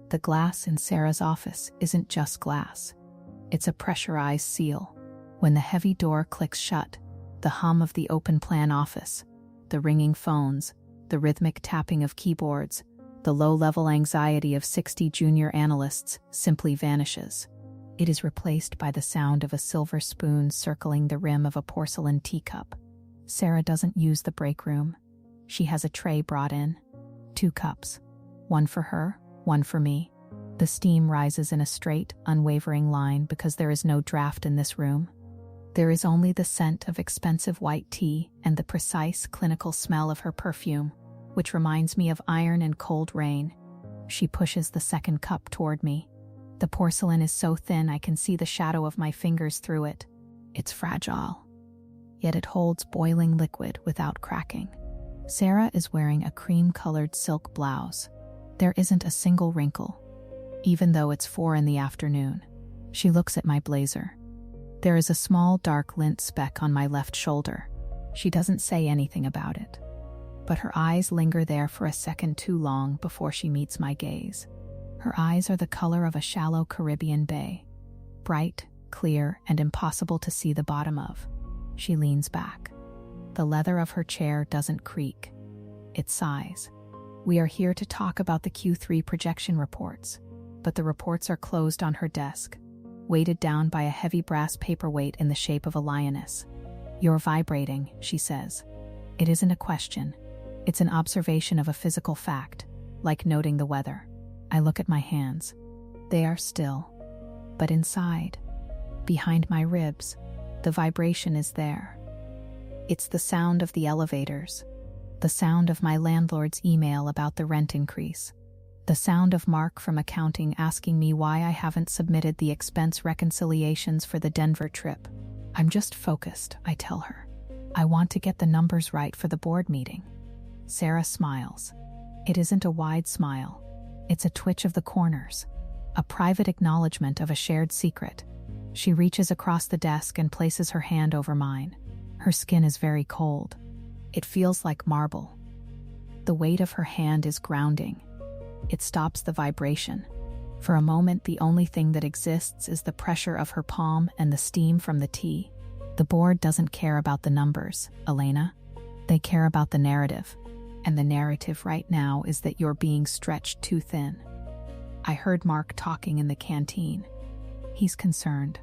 The glass in Sarah's office isn't just glass. It's a pressurized seal. When the heavy door clicks shut, the hum of the open-plan office, the ringing phones, the rhythmic tapping of keyboards, the low-level anxiety of 60 junior analysts simply vanishes. It is replaced by the sound of a silver spoon circling the rim of a porcelain teacup. Sarah doesn't use the break room. She has a tray brought in. 2 cups. One for her, one for me. The steam rises in a straight, unwavering line because there is no draft in this room. There is only the scent of expensive white tea and the precise, clinical smell of her perfume, which reminds me of iron and cold rain. She pushes the second cup toward me. The porcelain is so thin I can see the shadow of my fingers through it. It's fragile, yet it holds boiling liquid without cracking. Sarah is wearing a cream-colored silk blouse. There isn't a single wrinkle, even though it's 4 in the afternoon. She looks at my blazer. There is a small dark lint speck on my left shoulder. She doesn't say anything about it, but her eyes linger there for a second too long before she meets my gaze. Her eyes are the color of a shallow Caribbean bay, bright, clear, and impossible to see the bottom of. She leans back. The leather of her chair doesn't creak. It sighs. We are here to talk about the Q3 projection reports, but the reports are closed on her desk, weighted down by a heavy brass paperweight in the shape of a lioness. "You're vibrating," she says. It isn't a question. It's an observation of a physical fact, like noting the weather. I look at my hands. They are still. But inside, behind my ribs, the vibration is there. It's the sound of the elevators, the sound of my landlord's email about the rent increase, the sound of Mark from accounting asking me why I haven't submitted the expense reconciliations for the Denver trip. I'm just focused, I tell her. I want to get the numbers right for the board meeting. Sarah smiles. It isn't a wide smile. It's a twitch of the corners, a private acknowledgement of a shared secret. She reaches across the desk and places her hand over mine. Her skin is very cold. It feels like marble. The weight of her hand is grounding. It stops the vibration. For a moment, the only thing that exists is the pressure of her palm and the steam from the tea. The board doesn't care about the numbers, Elena. They care about the narrative. And the narrative right now is that you're being stretched too thin. I heard Mark talking in the canteen. He's concerned.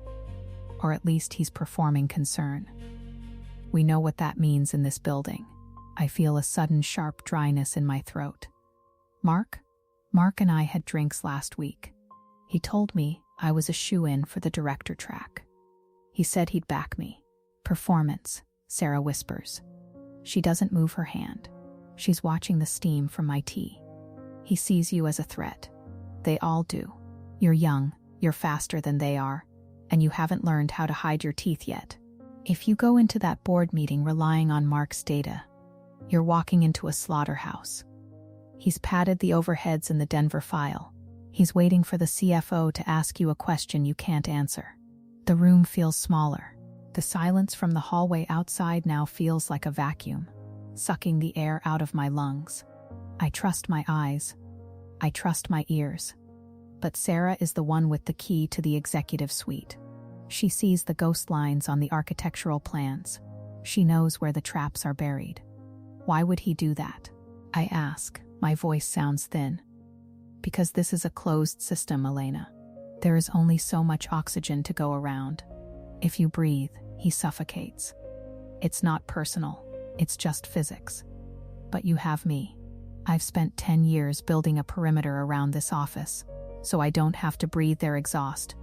Or at least he's performing concern. We know what that means in this building. I feel a sudden sharp dryness in my throat. Mark and I had drinks last week. He told me I was a shoo-in for the director track. He said he'd back me. Performance, Sarah whispers. She doesn't move her hand. She's watching the steam from my tea. He sees you as a threat. They all do. You're young, you're faster than they are, and you haven't learned how to hide your teeth yet. If you go into that board meeting relying on Mark's data, you're walking into a slaughterhouse. He's padded the overheads in the Denver file. He's waiting for the CFO to ask you a question you can't answer. The room feels smaller. The silence from the hallway outside now feels like a vacuum, sucking the air out of my lungs. I trust my eyes. I trust my ears. But Sarah is the one with the key to the executive suite. She sees the ghost lines on the architectural plans. She knows where the traps are buried. Why would he do that? I ask. My voice sounds thin. Because this is a closed system, Elena. There is only so much oxygen to go around. If you breathe, he suffocates. It's not personal. It's just physics. But you have me. I've spent 10 years building a perimeter around this office, so I don't have to breathe their exhaust,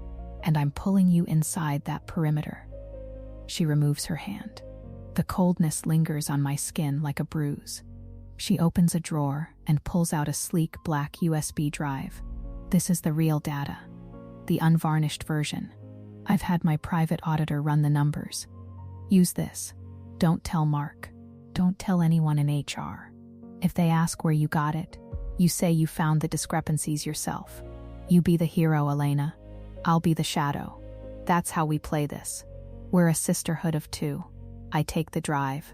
and I'm pulling you inside that perimeter. She removes her hand. The coldness lingers on my skin like a bruise. She opens a drawer and pulls out a sleek black USB drive. This is the real data, the unvarnished version. I've had my private auditor run the numbers. Use this. Don't tell Mark. Don't tell anyone in HR. If they ask where you got it, you say you found the discrepancies yourself. You be the hero, Elena. I'll be the shadow. That's how we play this. We're a sisterhood of 2. I take the drive.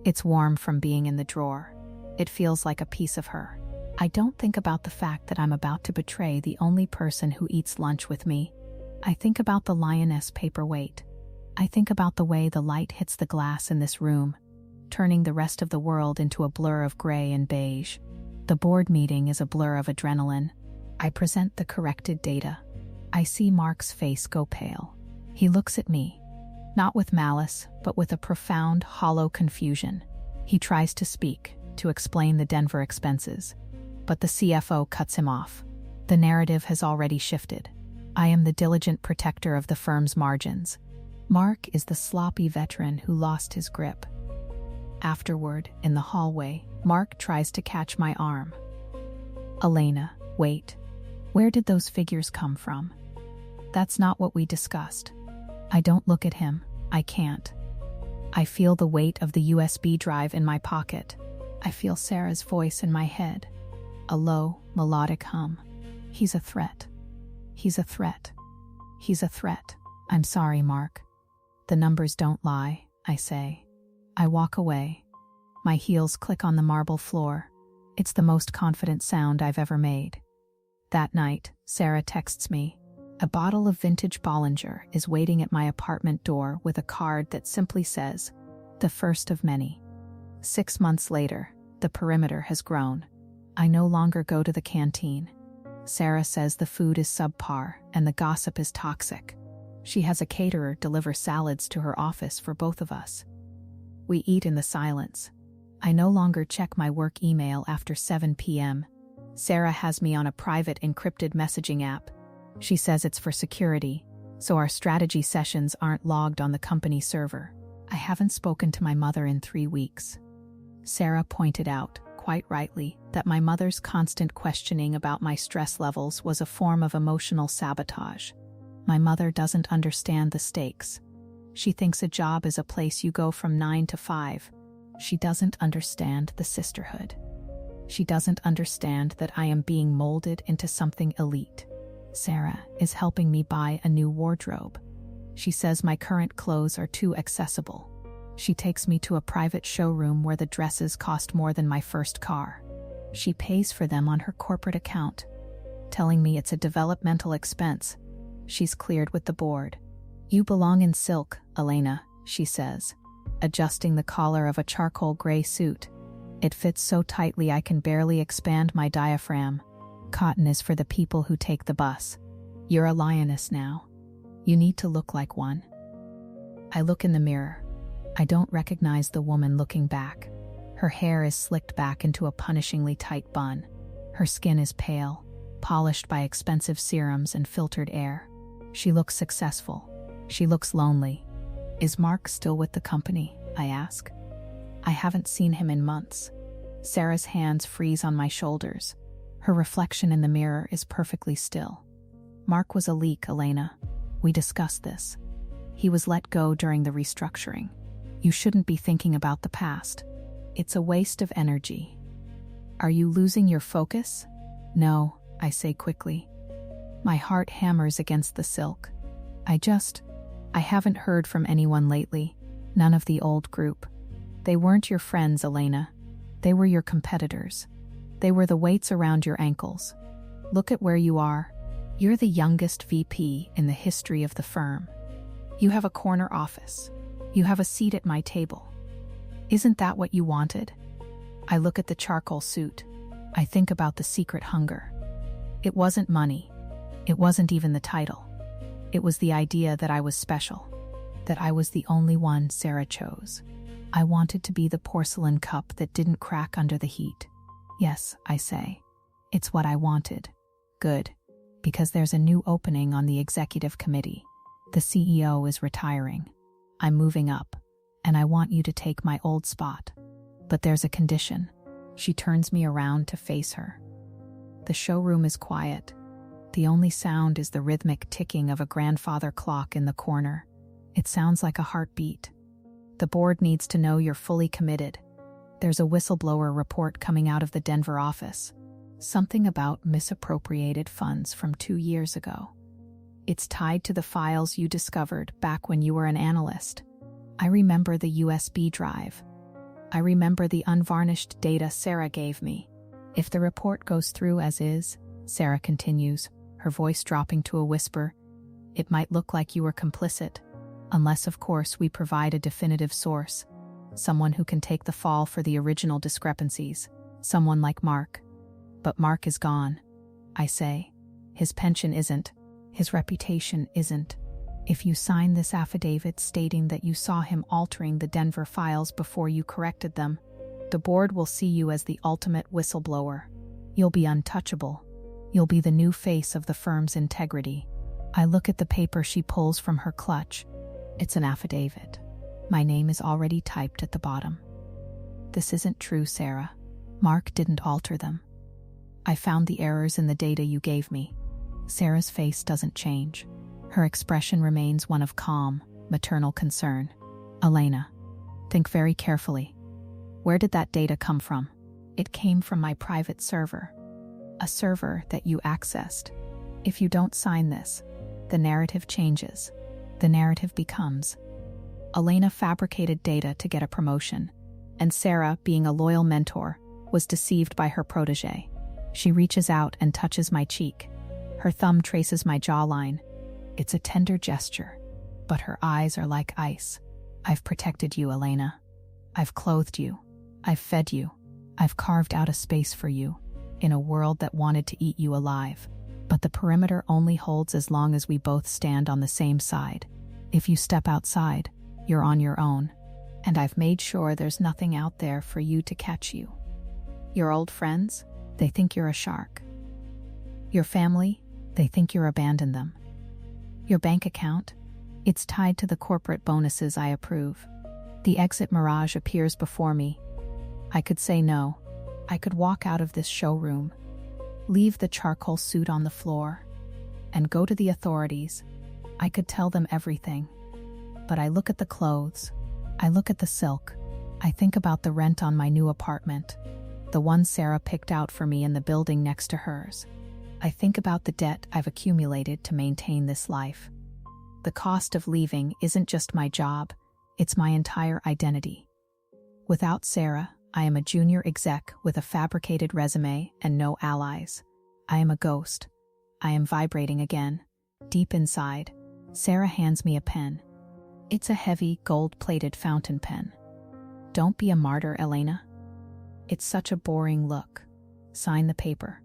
It's warm from being in the drawer. It feels like a piece of her. I don't think about the fact that I'm about to betray the only person who eats lunch with me. I think about the lioness paperweight. I think about the way the light hits the glass in this room, turning the rest of the world into a blur of gray and beige. The board meeting is a blur of adrenaline. I present the corrected data. I see Mark's face go pale. He looks at me, not with malice, but with a profound, hollow confusion. He tries to speak, to explain the Denver expenses, but the CFO cuts him off. The narrative has already shifted. I am the diligent protector of the firm's margins. Mark is the sloppy veteran who lost his grip. Afterward, in the hallway, Mark tries to catch my arm. Elena, wait. Where did those figures come from? That's not what we discussed. I don't look at him. I can't. I feel the weight of the USB drive in my pocket. I feel Sarah's voice in my head. A low, melodic hum. He's a threat. He's a threat. He's a threat. I'm sorry, Mark. The numbers don't lie, I say. I walk away. My heels click on the marble floor. It's the most confident sound I've ever made. That night, Sarah texts me. A bottle of vintage Bollinger is waiting at my apartment door with a card that simply says, "The first of many." 6 months later, the perimeter has grown. I no longer go to the canteen. Sarah says the food is subpar and the gossip is toxic. She has a caterer deliver salads to her office for both of us. We eat in the silence. I no longer check my work email after 7 p.m. Sarah has me on a private encrypted messaging app. She says it's for security, so our strategy sessions aren't logged on the company server. I haven't spoken to my mother in 3 weeks. Sarah pointed out, quite rightly, that my mother's constant questioning about my stress levels was a form of emotional sabotage. My mother doesn't understand the stakes. She thinks a job is a place you go from 9 to 5. She doesn't understand the sisterhood. She doesn't understand that I am being molded into something elite. Sarah is helping me buy a new wardrobe. She says my current clothes are too accessible. She takes me to a private showroom where the dresses cost more than my first car. She pays for them on her corporate account, telling me it's a developmental expense. She's cleared with the board. "You belong in silk, Elena," she says, adjusting the collar of a charcoal gray suit. "It fits so tightly I can barely expand my diaphragm. Cotton is for the people who take the bus. You're a lioness now. You need to look like one." I look in the mirror. I don't recognize the woman looking back. Her hair is slicked back into a punishingly tight bun. Her skin is pale, polished by expensive serums and filtered air. She looks successful. She looks lonely. "Is Mark still with the company?" I ask. I haven't seen him in months. Sarah's hands freeze on my shoulders. Her reflection in the mirror is perfectly still. "Mark was a leak, Elena. We discussed this. He was let go during the restructuring. You shouldn't be thinking about the past. It's a waste of energy." "Are you losing your focus?" "No," I say quickly. My heart hammers against the silk. I haven't heard from anyone lately. None of the old group. They weren't your friends, Elena. They were your competitors. They were the weights around your ankles. Look at where you are. You're the youngest VP in the history of the firm. You have a corner office. You have a seat at my table. Isn't that what you wanted?" I look at the charcoal suit. I think about the secret hunger. It wasn't money. It wasn't even the title. It was the idea that I was special, that I was the only one Sarah chose. I wanted to be the porcelain cup that didn't crack under the heat. "Yes," I say. "It's what I wanted." "Good, because there's a new opening on the executive committee. The CEO is retiring. I'm moving up, and I want you to take my old spot. But there's a condition." She turns me around to face her. The showroom is quiet. The only sound is the rhythmic ticking of a grandfather clock in the corner. It sounds like a heartbeat. "The board needs to know you're fully committed. There's a whistleblower report coming out of the Denver office. Something about misappropriated funds from 2 years ago. It's tied to the files you discovered back when you were an analyst. I remember the USB drive. I remember the unvarnished data Sarah gave me. If the report goes through as is, Sarah continues, her voice dropping to a whisper, it might look like you were complicit, unless of course we provide a definitive source, someone who can take the fall for the original discrepancies, someone like Mark. But Mark is gone, I say. His pension isn't, his reputation isn't. If you sign this affidavit stating that you saw him altering the Denver files before you corrected them, the board will see you as the ultimate whistleblower. You'll be untouchable. You'll be the new face of the firm's integrity. I look at the paper she pulls from her clutch. It's an affidavit. My name is already typed at the bottom. This isn't true, Sarah. Mark didn't alter them. I found the errors in the data you gave me. Sarah's face doesn't change. Her expression remains one of calm, maternal concern. Elena, think very carefully. Where did that data come from? It came from my private server. A server that you accessed. If you don't sign this, the narrative changes. The narrative becomes, Elena fabricated data to get a promotion, and Sarah, being a loyal mentor, was deceived by her protege. She reaches out and touches my cheek. Her thumb traces my jawline. It's a tender gesture, but her eyes are like ice. I've protected you, Elena. I've clothed you. I've fed you. I've carved out a space for you, in a world that wanted to eat you alive. But the perimeter only holds as long as we both stand on the same side. If you step outside, you're on your own, and I've made sure there's nothing out there for you to catch you. Your old friends, they think you're a shark. Your family, they think you're abandoned them. Your bank account, it's tied to the corporate bonuses I approve. The exit mirage appears before me. I could say no. I could walk out of this showroom, leave the charcoal suit on the floor, and go to the authorities. I could tell them everything. But I look at the clothes. I look at the silk. I think about the rent on my new apartment, the one Sarah picked out for me in the building next to hers. I think about the debt I've accumulated to maintain this life. The cost of leaving isn't just my job, it's my entire identity. Without Sarah, I am a junior exec with a fabricated resume and no allies. I am a ghost. I am vibrating again. Deep inside, Sarah hands me a pen. It's a heavy, gold-plated fountain pen. Don't be a martyr, Elena. It's such a boring look. Sign the paper.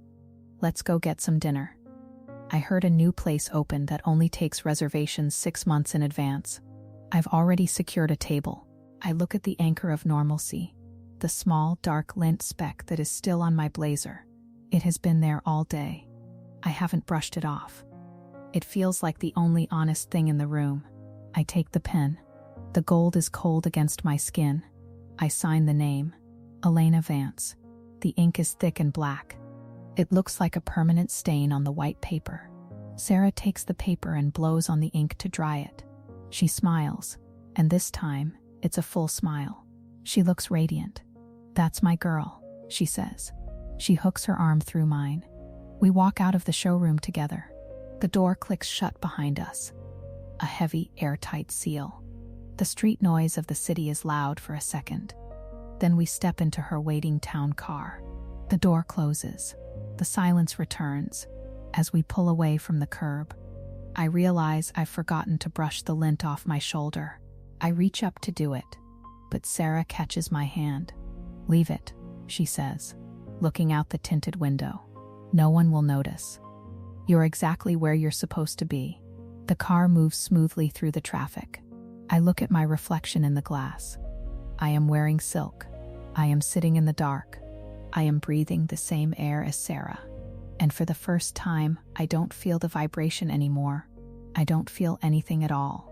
Let's go get some dinner. I heard a new place open that only takes reservations 6 months in advance. I've already secured a table. I look at the anchor of normalcy, the small, dark lint speck that is still on my blazer. It has been there all day. I haven't brushed it off. It feels like the only honest thing in the room. I take the pen. The gold is cold against my skin. I sign the name, Elena Vance. The ink is thick and black. It looks like a permanent stain on the white paper. Sarah takes the paper and blows on the ink to dry it. She smiles, and this time, it's a full smile. She looks radiant. That's my girl, she says. She hooks her arm through mine. We walk out of the showroom together. The door clicks shut behind us. A heavy, airtight seal. The street noise of the city is loud for a second. Then we step into her waiting town car. The door closes. The silence returns. As we pull away from the curb, I realize I've forgotten to brush the lint off my shoulder. I reach up to do it, but Sarah catches my hand. Leave it, she says, looking out the tinted window. No one will notice. You're exactly where you're supposed to be. The car moves smoothly through the traffic. I look at my reflection in the glass. I am wearing silk. I am sitting in the dark. I am breathing the same air as Sarah. And for the first time, I don't feel the vibration anymore. I don't feel anything at all.